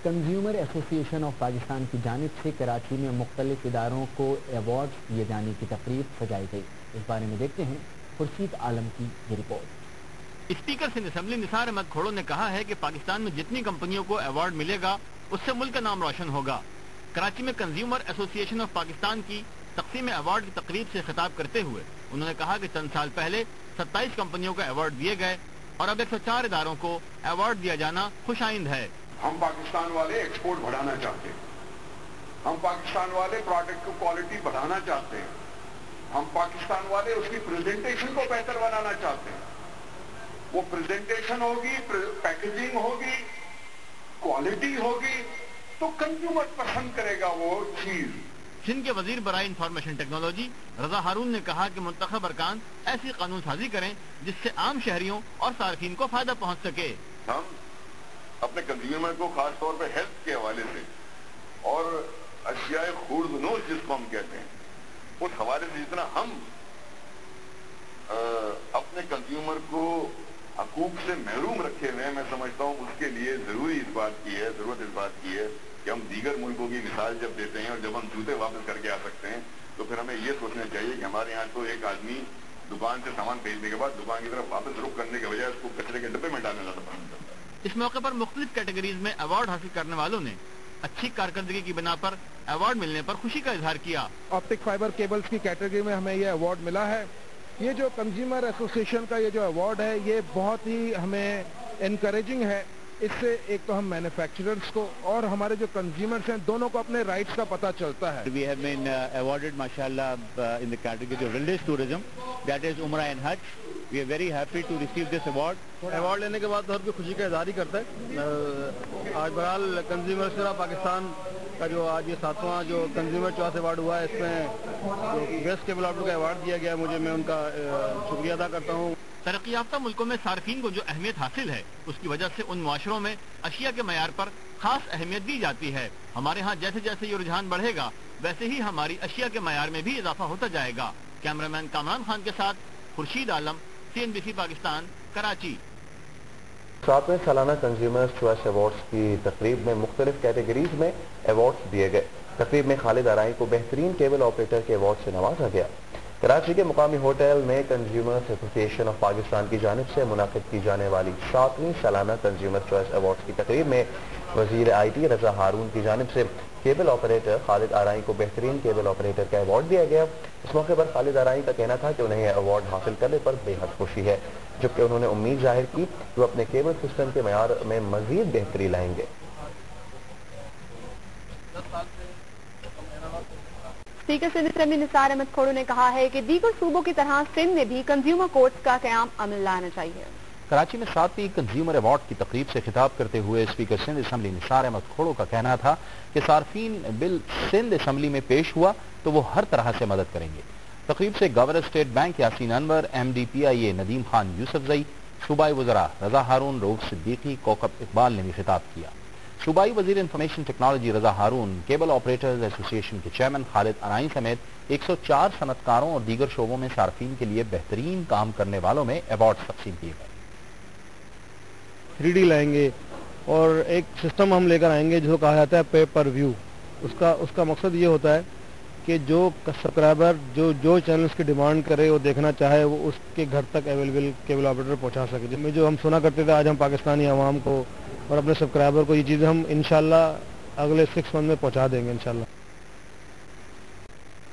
Consumer ایسوسی ایشن of Pakistan کی جانب سے کراچی میں مختلف اداروں کو ایوارڈ دیے جانے کی تقریب سجائی گئی۔ اس بارے میں دیکھتے ہیں خورشید عالم کی یہ رپورٹ۔ اسپیکر سندھ اسمبلی نثار احمد کھوڑو نے کہا ہے کہ پاکستان میں جتنی کمپنیوں کو ایوارڈ ملے گا اس سے ملک کا نام روشن ہوگا۔ کراچی میں کنزیومر ایسوسی ایشن آف پاکستان کی تقسیم ایوارڈ کی تقریب سے خطاب کرتے ہوئے انہوں نے کہا کہ چند سال پہلے 27 کمپنیوں کو ایوارڈ دیے گئے اور اب 104 اداروں کو ایوارڈ دیا جانا خوش آئند ہے۔ ہم پاکستان والے ایکسپورٹ بڑھانا چاہتے ہیں، ہم پاکستان والے پروڈکٹ کی کوالٹی بڑھانا چاہتے ہیں، ہم پاکستان والے اس کی پریزنٹیشن کو بہتر بنانا چاہتے ہیں۔ وہ پریزنٹیشن ہوگی، پیکیجنگ ہوگی، کوالٹی ہوگی تو کنزیومر پسند کرے گا وہ چیز۔ سندھ کے وزیر برائے انفارمیشن ٹیکنالوجی رضا ہارون نے کہا کہ منتخب ارکان ایسی قانون سازی کریں جس سے عام شہریوں اور صارفین کو فائدہ پہنچ سکے۔ ہم اپنے کنزیومر کو خاص طور پہ ہیلتھ کے حوالے سے اور اشیاء خوردنوش جس کو ہم کہتے ہیں اس حوالے سے جتنا ہم اپنے کنزیومر کو حقوق سے محروم رکھے ہوئے ہیں، میں سمجھتا ہوں اس کے لیے ضرورت اس بات کی ہے کہ ہم دیگر ملکوں کی مثال جب دیتے ہیں اور جب ہم جوتے واپس کر کے آ سکتے ہیں تو پھر ہمیں یہ سوچنا چاہیے کہ ہمارے یہاں تو ایک آدمی دکان سے سامان خریدنے کے بعد دکان کی طرف واپس رخ کرنے کے بجائے اس کو کچرے کے ڈبے میں ڈالنا زیادہ پسند کرتا ہے۔ اس موقع پر مختلف کیٹیگریز میں ایوارڈ حاصل کرنے والوں نے اچھی کارکردگی کی بنا پر ایوارڈ ملنے پر خوشی کا اظہار کیا۔ آپٹک فائبر کیبلز کی کیٹیگری میں ہمیں یہ ایوارڈ ملا ہے۔ یہ جو کنزیومر ایسوسی ایشن کا یہ جو ایوارڈ ہے یہ بہت ہی ہمیں انکریجنگ ہے۔ اس سے ایک تو ہم مینوفیکچررز کو اور ہمارے جو کنزیومرز ہیں دونوں کو اپنے رائٹس کا پتہ چلتا ہے۔ We have been awarded mashallah in the category of religious tourism, that is Umrah and Hajj. We are very happy to receive this award. Award لینے کے بعد تو ہر کوئی خوشی کا اظہار ہی کرتا ہے۔ آج بہرحال کنزیومر شورا پاکستان کا جو آج یہ 7واں جو کنزیومر چوائس ایوارڈ ہوا ہے اس میں جو بیسٹ کیبل آپریٹر کا ایوارڈ دیا گیا مجھے، میں ان کا شکریہ ادا کرتا ہوں۔ ترقی یافتہ ملکوں میں صارفین کو جو اہمیت حاصل ہے اس کی وجہ سے ان معاشروں میں اشیاء کے معیار پر خاص اہمیت دی جاتی ہے۔ ہمارے ہاں جیسے جیسے یہ رجحان بڑھے گا ویسے ہی ہماری اشیاء کے معیار میں بھی اضافہ ہوتا جائے گا۔ کیمرامین کامران خان کے ساتھ خورشید عالم، CNBC پاکستان، کراچی۔ 7ویں سالانہ کنزیومر چوائس ایوارڈز کی تقریب میں مختلف کیٹیگریز میں ایوارڈز دیے گئے۔ تقریب میں خالد آرائی کو بہترین کیبل آپریٹر کے ایوارڈ سے نوازا گیا۔ کراچی کے مقامی ہوٹل میں کنزیومر ایسوسی ایشن آف پاکستان کی جانب سے منعقد کی جانے والی 7ویں سالانہ کنزیومر چوائس ایوارڈز کی تقریب میں وزیر IT رضا ہارون کی جانب سے کیبل آپریٹر خالد آرائی کو بہترین کیبل آپریٹر کا ایوارڈ دیا گیا۔ اس موقع پر خالد آرائی کا کہنا تھا کہ انہیں یہ ایوارڈ حاصل کرنے پر بے حد خوشی ہے، جبکہ انہوں نے امید ظاہر کی کہ وہ اپنے کیبل سسٹم کے معیار میں مزید بہتری لائیں گے۔ اسپیکر سندھ اسمبلی نثار احمد کھوڑو نے کہا ہے کہ دیگر صوبوں کی طرح سندھ میں بھی کنزیومر کورٹس کا قیام عمل لانا چاہیے۔ کراچی میں 7ویں کنزیومر ایوارڈ کی تقریب سے خطاب کرتے ہوئے اسپیکر سندھ اسمبلی نثار احمد کھوڑو کا کہنا تھا کہ صارفین بل سندھ اسمبلی میں پیش ہوا تو وہ ہر طرح سے مدد کریں گے۔ تقریب سے گورنر اسٹیٹ بینک یاسین انور، MD PIA ندیم خان یوسفزئی، صوبائی وزراء رضا ہارون، رؤوف صدیقی، کوکب اقبال نے بھی خطاب کیا۔ صوبائی وزیر انفارمیشن ٹیکنالوجی رضا ہارون، کیبل آپریٹرز ایسوسی ایشن کے چیئرمین خالد آرائی سمیت 104 صنعتکاروں اور دیگر شعبوں میں صارفین کے لیے بہترین کام کرنے والوں میں ایوارڈ تقسیم کیے گئے۔ 3D لائیں گے اور ایک سسٹم ہم لے کر آئیں گے جو کہا جاتا ہے پے پر ویو۔ اس کا مقصد یہ ہوتا ہے کہ جو سبسکرائبر جو چینلز کی ڈیمانڈ کرے وہ دیکھنا چاہے وہ اس کے گھر تک اویلیبل کیبل آپریٹر پہنچا سکے۔ جس میں جو ہم سنا کرتے تھے آج ہم پاکستانی عوام کو اور اپنے سبسکرائبر کو یہ چیزیں ہم انشاءاللہ اگلے 6 منتھ میں پہنچا دیں گے انشاءاللہ۔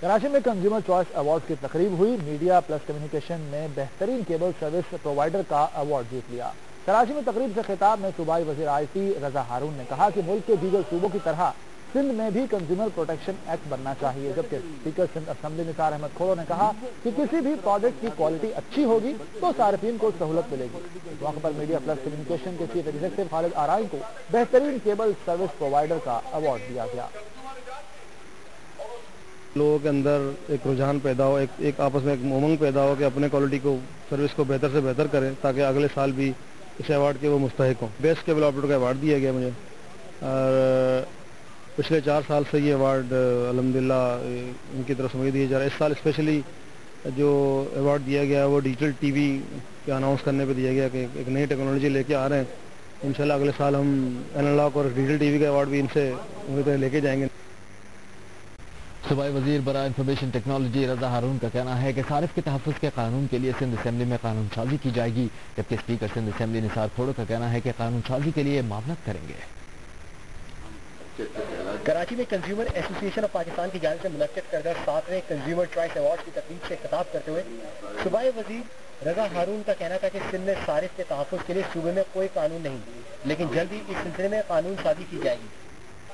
کراچی میں کنزیومر چوائس ایوارڈ کی تقریب ہوئی۔ میڈیا پلس کمیونیکیشن نے بہترین کیبل سروس پرووائڈر کا ایوارڈ جیت لیا۔ کراچی میں تقریب سے خطاب میں صوبائی وزیر IT رضا ہارون نے کہا کہ ملک کے دیگر صوبوں کی طرح سندھ میں بھی کنزیومر پروٹیکشن ایکٹ بننا چاہیے، جبکہ اسپیکر سندھ اسمبلی نثار احمد کھوڑو نے کہا کہ کسی بھی پروڈکٹ کی کوالٹی اچھی ہوگی تو صارفین کو سہولت ملے گی۔ اس موقع پر میڈیا پلس کمیونیکیشن کے چیف ایگزیکٹو خالد آرائی کو بہترین کیبل سروس پرووائڈر کا ایوارڈ دیا گیا۔ لوگوں کے اندر ایک رجحان پیدا ہو، ایک آپس میں ایک امنگ پیدا ہو کہ اپنے کوالٹی کو سروس کو بہتر سے بہتر کریں تاکہ اگلے سال بھی اس ایوارڈ کے وہ مستحق ہوں۔ بیسٹ کیبل آپریٹر کا ایوارڈ دیا گیا مجھے اور پچھلے 4 سال سے یہ ایوارڈ الحمدللہ ان کی طرف سے مجھے دیا جا رہا ہے۔ اس سال اسپیشلی جو ایوارڈ دیا گیا وہ ڈیجیٹل TV کے اناؤنس کرنے پہ دیا گیا کہ ایک نئی ٹیکنالوجی لے کے آ رہے ہیں इंशाल्लाह अगले साल हम एनालॉग और डिजिटल टीवी का अवार्ड भी इनसे लेके जाएंगे। सूबाई वजीर बराए इंफॉर्मेशन टेक्नोलॉजी रजा हारून का कहना है कि सारिफ के तहफ़्फ़ुज़ के कानून के लिए सिंध असेंबली में कानून साजी की जाएगी, जबकि स्पीकर सिंध असेंबली निसार खोड़ो का कहना है कि कानून साजी के लिए मामलत करेंगे। कराची में कंज्यूमर एसोसिएशन ऑफ पाकिस्तान की जानिब से मुनक्किद करदा 7वें कंज्यूमर चॉइस अवार्ड की तकरीब से खिताब करते हुए सूबाई वजीर रजा हारून का कहना था कि सिंध में सारिफ के तहफ़्फ़ुज़ के लिए सूबे में कोई कानून नहीं, लेकिन जल्द ही इस सिलसिले में कानून साजी की जाएगी।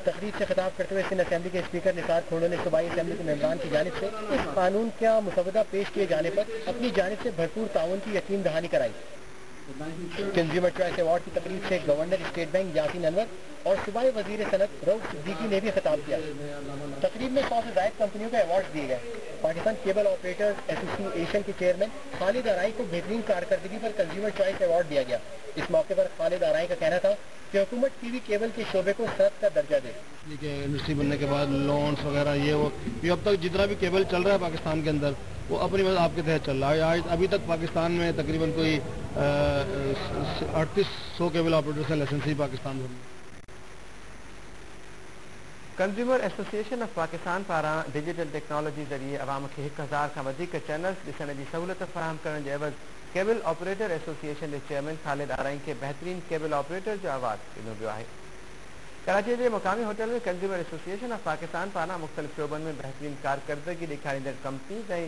तकरीब से खिताब करते हुए सिंध असेंबली के स्पीकर निसार खोड़ो ने सूबाई असेंबली के मेंबरान की जानिब से इस कानून का मुसवदा पेश किए जाने पर अपनी जानिब से भरपूर ताउन की यकीन दहानी कराई। कंज्यूमर चॉइस अवार्ड की तकरीब से governor state bank Yasin Anwar और सूबाई वजीर सनत रऊफ सिद्दीकी ने भी खिताब किया। तकरीब में 100 से ज़ायद कंपनियों को अवार्ड दिए गए। पाकिस्तान केबल ऑपरेटर्स एसोसिएशन के चेयरमैन खालिद आराई को बेहतरीन कारकर्दगी पर कंज्यूमर चॉइस अवार्ड दिया गया। इस मौके पर खालिद आराई का कहना था कि हुकूमत टीवी केबल के शोबे को सनत का दर्जा दे। इंडस्ट्री बनने के बाद लोन्स वगैरह ये अब तक जितना भी केबल चल रहा है पाकिस्तान के अंदर वो अपनी मदद आपके तहत चल रहा है। आज अभी तक पाकिस्तान में तकरीबन कोई 3800 केबल ऑपरेटर्स हैं लाइसेंसी पाकिस्तान भर में। कंज्यूमर एसोसिएशन ऑफ पाकिस्तान पारा डिजिटल टेक्नोलॉजी जरिए अवाम के 1000 का वधीक चैनल्स ॾिसण जी सहूलियत फराहम करण जे एवज़ केबल ऑपरेटर एसोसिएशन के चेयरमैन खालिद आराई के बेहतरीन केबल ऑपरेटर जो अवार्ड ॾिनो वियो आहे। कराची के मुकामी होटल में कंज्यूमर एसोसिएशन ऑफ पाकिस्तान पारा मुख्तलिफ शोबन में बेहतरीन कारकर्दगी ॾेखारींदड़ कंपनीज़ ऐं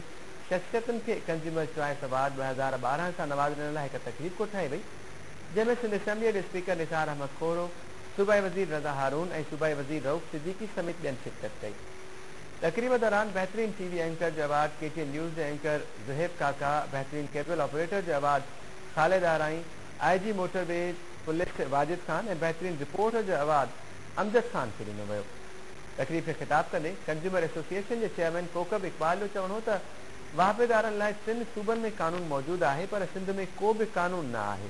शख्सियतुनि खे कंज्यूमर चॉइस अवार्ड 2012 सां नवाज़ण लाइ हिकु तक़रीब कोठाई वई, जंहिंमें सिंध असेंबली जे स्पीकर निसार अहमद खोड़ो, सूबाई वज़ीर रज़ा हारून ऐं सूबाई वज़ीर रऊफ सिद्दीकी समेत ॿियनि शिरकत कई। तकरीब दौरान बेहतरीन टीवी एंकर जो अवार्ड KTN न्यूज़ जे एंकर ज़ुहैब काका, बेहतरीन केबल ऑपरेटर जो award Khalid Arain, IG motorways police Wajid Khan ऐं बेहतरीन रिपोर्टर जो अवार्ड अमजद खान खे ॾिनो वियो। तकरीब खे ख़िताब कंदे कंज्यूमर एसोसिएशन जे चेयरमैन कोकब इकबाल जो चवणो त वाहिपेदारनि लाइ सिंध सूबनि में कानून मौजूद आहे, पर सिंध में को भी कानून न आहे।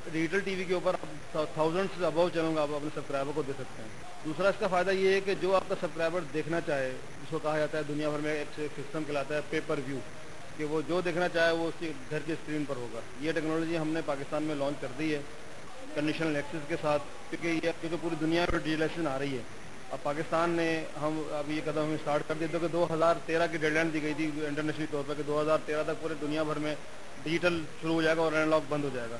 डिजिटल टीवी के ऊपर आप थाउजेंड से अबव चैनल आप अपने सब्सक्राइबर को दे सकते हैं। दूसरा इसका फायदा ये है कि जो आपका सब्सक्राइबर देखना चाहे, जिसको कहा जाता है दुनिया भर में एक सिस्टम कहलाता है पे पर व्यू, कि वो जो देखना चाहे वो उसकी घर की स्क्रीन पर होगा। ये टेक्नोलॉजी हमने पाकिस्तान में लॉन्च कर दी है कंडीशनल एक्सेस के साथ, क्योंकि पूरी दुनिया में डिजिटलाइजेशन आ रही है। अब पाकिस्तान ने हम अभी ये कदम हमें स्टार्ट कर दिया, तो कि 2013 की डेडलाइन दी गई थी इंटरनेशनल तौर पर कि 2013 तक पूरे दुनिया भर में डिजिटल शुरू हो जाएगा और एनालॉग बंद हो जाएगा।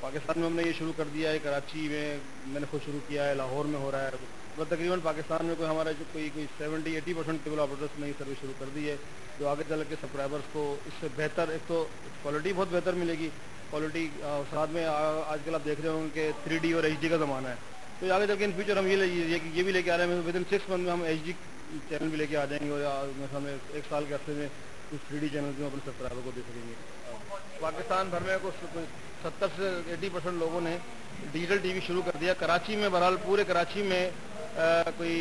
पाकिस्तान में हमने ये शुरू कर दिया है, कराची में मैंने खुद शुरू किया है, लाहौर में हो रहा है। तो तकरीबन पाकिस्तान में हमारा जो कोई 70-80% केबल ऑपरेटर्स ने ये सर्विस शुरू कर दी है, जो आगे चल के सब्सक्राइबर्स को इससे बेहतर, एक तो क्वालिटी बहुत बेहतर मिलेगी, क्वालिटी साथ में आजकल आप देख रहे होंगे कि 3D और HD का ज़माना है, तो आगे चल के इन फ्यूचर हम ये भी लेके आ रहे हैं। विद इन 6 मंथ में हम HD चैनल भी लेके आ जाएंगे और मेरे सामने 1 साल के अर्से में कुछ 3D चैनल भी अपने सब्सक्राइबर को दे सकेंगे। पाकिस्तान भर में कुछ 70 से 80% लोगों ने डिजिटल टीवी शुरू कर दिया। कराची में बहरहाल पूरे कराची में कोई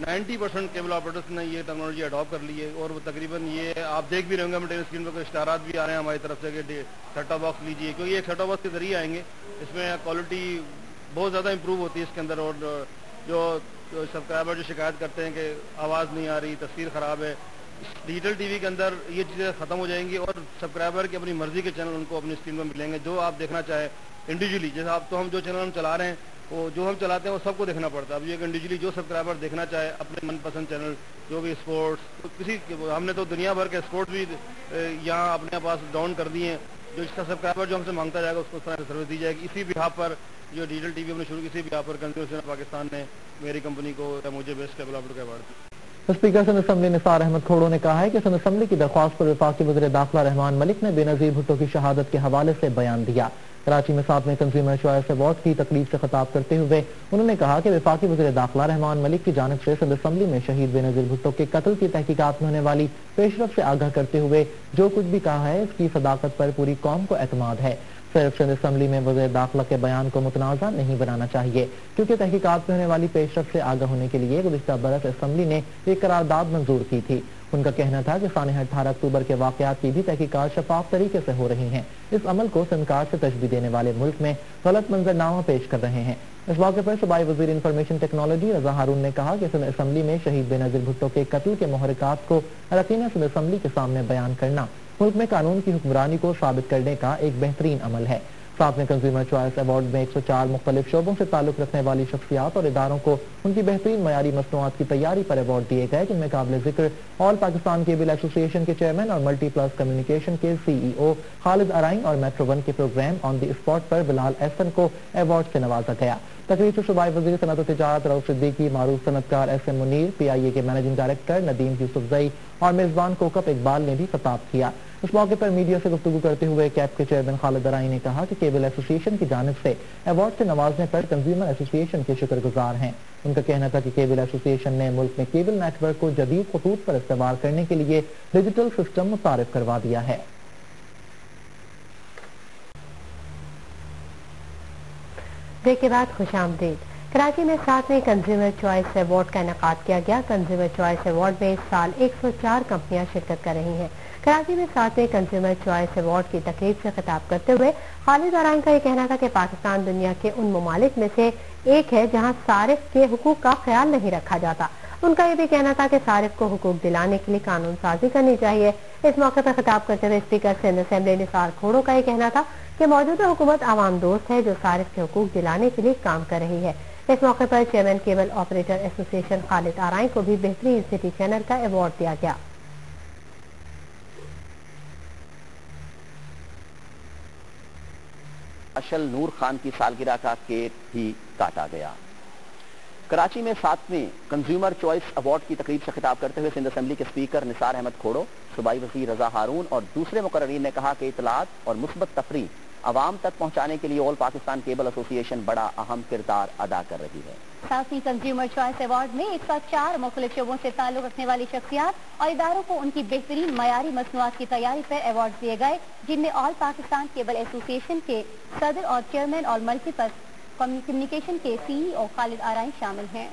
90% केबल ऑपरेटर्स ने ये टेक्नोलॉजी अडॉप्ट कर ली है, और वो तकरीबन ये आप देख भी रहे होंगे मेरे स्क्रीन पर कोई इश्तारात भी आ रहे हैं हमारी तरफ से कि सेट टॉप बॉक्स लीजिए, क्योंकि एक सेट टॉप बॉक्स के जरिए आएंगे। इसमें क्वालिटी बहुत ज़्यादा इंप्रूव होती है इसके अंदर, और जो सब्सक्राइबर जो शिकायत करते हैं कि आवाज़ नहीं आ रही, तस्वीर ख़राब है, डिजिटल टीवी के अंदर ये चीज़ें ख़त्म हो जाएंगी और सब्सक्राइबर की अपनी मर्जी के चैनल उनको अपनी स्क्रीन पर मिलेंगे, जो आप देखना चाहे इंडिविजुअली। जैसे आप तो हम जो चैनल हम चला रहे हैं वो जो हम चलाते हैं वो सबको देखना पड़ता है। अब ये इंडिविजुअली जो सब्सक्राइबर देखना चाहे अपने मनपसंद चैनल, जो भी स्पोर्ट्स, तो किसी हमने तो दुनिया भर के स्पोर्ट्स भी यहाँ अपने पास डाउन कर दिए हैं, जो इसका सब्सक्राइबर जो हमसे मांगता जाएगा उसको सर्विस दी जाएगी। इसी बिहार पर जो डिजिटल टीवी हमने शुरू की, इसी बिहार पर कंज्यूमर पाकिस्तान ने मेरी कंपनी को या मुझे बेस्ट केबल ऑपरेटर का अवार्ड दिया। स्पीकर सिंध असेंबली निसार अहमद खोड़ो ने कहा है कि सिंध असेंबली की दरख्वास्त पर वफाकी वज़ीर दाखिला रहमान मलिक ने बेनज़ीर भुट्टो की शहादत के हवाले से बयान दिया। कराची में 7वें कंज्यूमर चॉइस अवार्ड की तकरीब से खिताब करते हुए उन्होंने कहा कि वफाकी वज़ीर दाखिला रहमान मलिक की जानिब से सिंध असेंबली में शहीद बेनज़ीर भुट्टो के कत्ल की तहकीकात में होने वाली पेशरफ से आगाह करते हुए जो कुछ भी कहा है इसकी सदाकत पर पूरी कौम को एतमाद है। सिर्फ सिंध असेंबली में वज़ीर दाखिला के बयान को मुतनाज़ा नहीं बनाना चाहिए, क्योंकि तहकीकात में होने वाली पेशरफ से आगाह होने के लिए गुज़िश्ता बरस असेंबली ने एक करारदाद मंजूर की थी। उनका कहना था कि साने 18 अक्टूबर के वाक़यात की भी तहकीकात शफाफ तरीके से हो रही हैं। इस अमल को सरकार से तशबीह देने वाले मुल्क में गलत मंजरनामा पेश कर रहे हैं। इस मौके पर सूबाई वज़ीर इंफॉर्मेशन टेक्नोलॉजी रज़ा हारून ने कहा कि सिंध असेंबली में शहीद बेनज़ीर भुट्टो के कत्ल के मुहर्रिकात को अरकान सिंध असेंबली के सामने बयान करना मुल्क में कानून की हुक्मरानी को साबित करने का एक बेहतरीन अमल है। 7वें कंज्यूमर चॉइस अवार्ड में 104 मुख्तलिफ शोबों से ताल्लुक रखने वाली शख्सियात और इदारों को उनकी बेहतरीन मयारी मसनूआत की तैयारी पर अवार्ड दिए गए, जिनमें काबिल जिक्र ऑल पाकिस्तान केबल एसोसिएशन के चेयरमैन और मल्टी प्लस कम्युनिकेशन के CEO खालिद अराइन और मेट्रो वन के प्रोग्राम ऑन द स्पॉट पर बिलाल एहसन को अवार्ड से नवाजा गया। तकरीब से सूबाई वज़ीर सनअत व तिजारत रऊफ सिद्दीकी, मारूफ सनतकार SM मुनीर, PIA के मैनेजिंग डायरेक्टर नदीम यूसुफजई और मेजबान कोकब इकबाल ने भी खिताब किया। इस मौके पर मीडिया से गुफ्तगू करते हुए कैप के चेयरमैन खालिद अराइन ने कहा कि केबल एसोसिएशन की जानिब से अवार्ड से नवाजने पर कंज्यूमर एसोसिएशन के शुक्रगुजार हैं। उनका कहना था कि केबल एसोसिएशन ने मुल्क में केबल नेटवर्क को जदीद खतूत पर इस्तेमाल करने के लिए डिजिटल सिस्टम मुतारिफ करवा दिया है। ब्रेक के बाद खुशामदीद। कराची में 7वें कंज्यूमर चॉइस अवार्ड का इनेकाद किया गया। कंज्यूमर चॉइस अवार्ड में इस साल 104 कंपनियां शिरकत कर रही हैं। कराची में 7वें कंज्यूमर चॉइस अवार्ड की तकरीब से खिताब करते हुए खालिद अराइन का यह कहना था कि पाकिस्तान दुनिया के उन ममालिक में से एक है जहां सारिफ के हुकूक का ख्याल नहीं रखा जाता। उनका यह भी कहना था कि सारिफ को हुकूक दिलाने के लिए कानून साजी करनी चाहिए। इस मौके पर खिताब करते हुए स्पीकर सिंध असेंबली निसार खोड़ो का यह कहना था कि मौजूदा हुकूमत आवाम दोस्त है जो सारिफ के हुकूक दिलाने के लिए काम कर रही है। इस मौके पर chairman cable operator association Khalid Arain को भी बेहतरीन सिटी चैनल का अवार्ड दिया गया। अशल नूर खान की सालगिरह का केक भी काटा गया। कराची में 7वें कंज्यूमर चॉइस अवार्ड की तकरीब से खिताब करते हुए सिंध असेंबली के स्पीकर निसार अहमद खोड़ो, सूबाई वज़ीर रजा हारून और दूसरे मुकर्रीन ने कहा कि इतलात और मुस्बत तफरीह आवाम तक पहुंचाने के लिए ऑल पाकिस्तान केबल एसोसिएशन बड़ा अहम किरदार अदा कर रही है। 7वीं कंज्यूमर चॉइस अवार्ड में 104 मुख्तलिफ शोबों से ताल्लुक रखने वाली शख्सियात और इदारों को उनकी बेहतरीन मयारी मसनूआत की तैयारी पर अवार्ड दिए गए, जिनमें ऑल पाकिस्तान केबल एसोसिएशन के सदर और चेयरमैन और मल्टीपल कम्युनिकेशन के CEO खालिद अराइन शामिल हैं।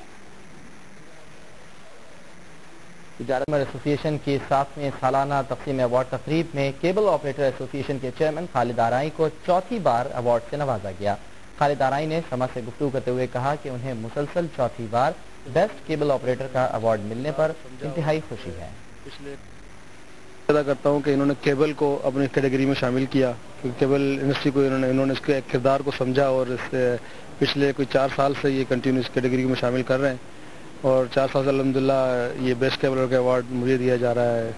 कंज्यूमर एसोसिएशन की 7वें सालाना तकसीम अवार्ड तकरीब में केबल ऑपरेटर एसोसिएशन के चेयरमैन खालिद अराइन को चौथी बार अवार्ड से नवाजा गया। खालिद अराइन ने समा से गुफ्तगू करते हुए कहा कि उन्हें मुसलसल चौथी बार बेस्ट केबल ऑपरेटर का अवार्ड मिलने पर इंतहाई खुशी है। अदा करता हूँ कि इन्होंने केबल को अपनी कैटेगरी में शामिल किया, क्योंकि केबल इंडस्ट्री को इन्होंने इसके किरदार को समझा और पिछले कोई 4 साल से ये कंटिन्यू इस कैटेगरी में शामिल कर रहे हैं और 4 साल से अल्हम्दुलिल्लाह ये बेस्ट केबलर का अवार्ड मुझे दिया जा रहा है।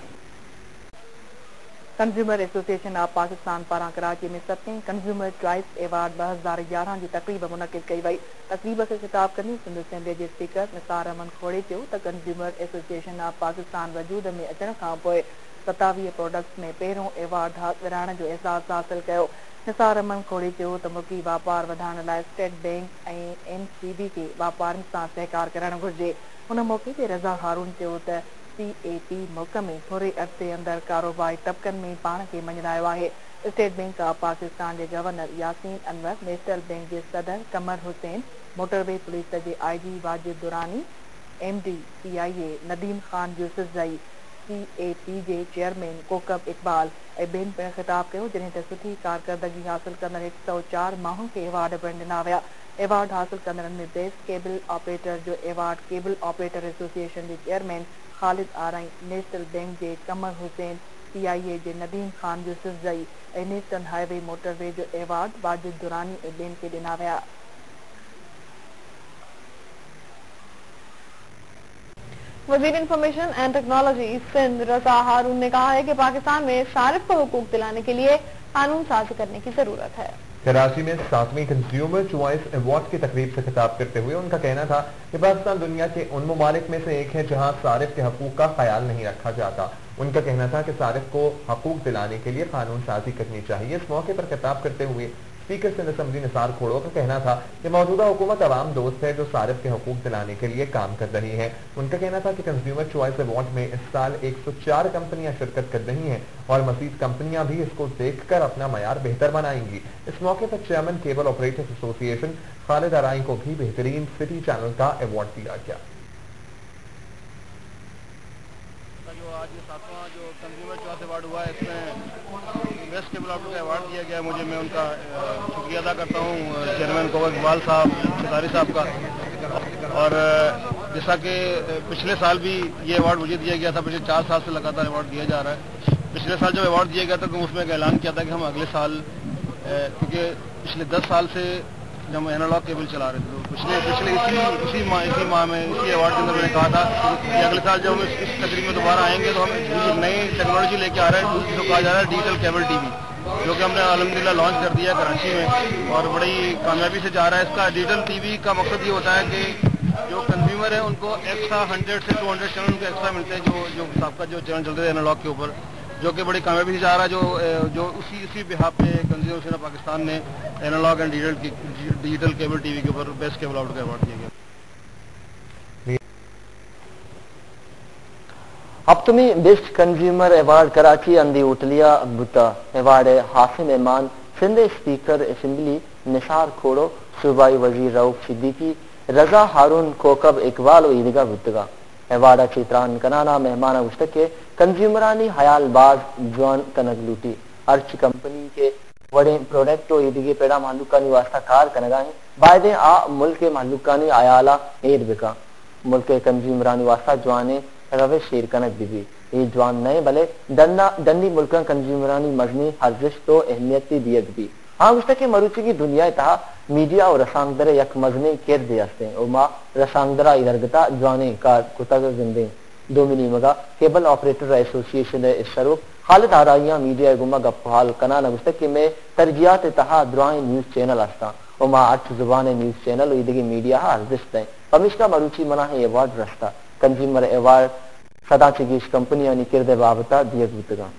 कंज्यूमर एसोसिएशन ऑफ पाकिस्तान पारां कराची में 7वें कंज्यूमर चॉइस अवार्ड 2011 की तकरीब मुनक़िद कई वई। तकरीब से खिताब कंदे सिंध असेंबली के स्पीकर निसार अहमद खोड़े चयो त कंज्यूमर एसोसिएशन ऑफ पाकिस्तान वजूद में अचण खां पोइ 27 प्रोडक्ट्स में पहिरों अवार्ड विराइण जो एहसास हासिल कियो। निसार अहमद खोड़े चयो त मुल्की वापार वधाइण लाइ स्टेट बैंक ऐं NCB के वापारनि सां सहकार करणु घुर्जे। उन मौके ते रज़ा हारून चयो त CAP मुल्क में थोड़े अरसे अंदर कारोबारी तबकनि में पाण खे मञायो आहे। स्टेट बैंक ऑफ पाकिस्तान के governor Yasin Anwar, national bank के सदर कमर हुसैन, मोटरवे पुलिस के IG Wajid Durrani, MD PIA Nadeem Khan Yousafzai, CAP के चेयरमैन कोकब इकबाल ऐं ॿियनि पिणु ख़िताब कयो, जॾहिं त सुठी कारकर्दगी हासिल कंदड़ 104 माण्हुनि खे अवार्ड पिणु ॾिना विया। अवार्ड हासिल कंदड़नि में बेस्ट केबल ऑपरेटर जो अवार्ड केबल ऑपरेटर एसोसिएशन के chairman Khalid Arain, national bank के कमर हुसैन, PIA के नदीम खान यूसुफजई ऐं नेशनल हाईवे मोटरवे जो अवार्ड वाजिद दुरानी ऐं ॿियनि खे ॾिना विया। वज़ीर इंफॉर्मेशन एंड टेक्नोलॉजी सिंध रज़ा हारून ने कहा है कि पाकिस्तान में सारिफ को हुकूक दिलाने के लिए कानून साज़ करने की जरूरत है। कराची में 7वीं कंज्यूमर चॉइस अवार्ड की तकरीब से खिताब करते हुए उनका कहना था कि पाकिस्तान दुनिया के उन ममालिक में से एक है जहां सारिफ के हकूक का ख्याल नहीं रखा जाता। उनका कहना था कि सारिफ को हकूक दिलाने के लिए कानून साजी करनी चाहिए। इस मौके पर खिताब करते हुए स्पीकर सिंध असेंबली निसार खोड़ो का कहना था कि मौजूदा हुकूमत आवाम दोस्त है जो सारिफ के हकूक दिलाने के लिए काम कर रही है। उनका कहना था कि कंज्यूमर चॉइस अवार्ड में इस साल 104 कंपनियां शिरकत कर रही हैं और मजीद कंपनियां भी इसको देखकर अपना मयार बेहतर बनाएंगी। इस मौके पर chairman cable operators association Khalid Arain को भी बेहतरीन सिटी चैनल का अवार्ड दिया गया। आज ये 7वां जो कंज्यूमर चॉइस अवार्ड हुआ है, इसमें बेस्ट केबल ऑपरेटर का अवार्ड दिया गया मुझे। मैं उनका शुक्रिया अदा करता हूँ चेयरमैन कोकब इकबाल साहब, सितारी साहब का। और जैसा कि पिछले साल भी ये अवार्ड मुझे दिया गया था, पिछले 4 साल से लगातार अवार्ड दिया जा रहा है। पिछले साल जब अवार्ड दिया गया था तो उसमें एक ऐलान किया था कि हम अगले साल क्योंकि पिछले 10 साल से जब हम एनालॉग केबल चला रहे थे तो पिछले इसी माह में इसी अवार्ड के अंदर मैंने कहा था कि अगले साल जब हम इस तकरीब में दोबारा आएंगे तो हम एक नई टेक्नोलॉजी लेके आ रहे हैं जो कहा जा रहा है डिजिटल केबल टीवी, जो कि हमने अल्हम्दुलिल्लाह लॉन्च कर दिया कराची में और बड़ी कामयाबी से जा रहा है। इसका डिजिटल टीवी का मकसद ये होता है कि जो कंज्यूमर है उनको एक्स्ट्रा 100 से 200 चैनल उनको एक्स्ट्रा मिलते हैं, जो सबका जो चैनल चलते थे एनालॉग के ऊपर, जो कि बड़ी कामयाबी से जा रहा है। जो उसी बिहाफ पे कंज्यूमर सेना पाकिस्तान ने analogue and digital cable TV के ऊपर बेस्ट केबल आउट का अवार्ड दिया गया। हफ्तमी बेस्ट कंज्यूमर अवार्ड कराची अंदी उटलिया बुता अवार्ड हासिल मेहमान सिंध स्पीकर असेंबली निसार खोड़ो, सूबाई वजीर रऊफ सिद्दीकी, रजा हारून, कोकब इकबाल ईदगा बुतगा अवार्ड चित्रान कनाना मेहमान उश्तक के कंज्यूमरानी हयालबाज जवान कनक लूटी अर्च कंपनी के वड़े प्रोडक्ट ईदगी पेड़ा मालूकानी वास्ता कार कनगाएं वायदे आ मुल्क के मालूकानी आयाला एर बिका मुल्क के कंज्यूमरानी वास्ता जवाने रवे शेर कनक दिवी ये जवान नए भले दंडी मुल्क कंज्यूमरानी मजनी हर्जिश तो अहमियत दियत भी हाँ उस के मरुची की दुनिया तहा मीडिया और रसांगदर यक मजने केर दे हस्ते उमा रसांगदरा इधरगता जवाने का कुतग जिंदे 2 मिली मगा केबल ऑपरेटर एसोसिएशन इस सरूप खालिद आराइया मीडिया गुमा गफहाल कना नगुस्तक में तरजियात तहा द्राई न्यूज चैनल हस्ता उमा 8 जुबान न्यूज चैनल इदगी मीडिया हर्जिश दे कमिश्का मरुची मना है अवार्ड रस्ता कंज्यूमर अवार्ड सदा चिगीश कंपनी यानी किरदे बाबता दियक बुतगा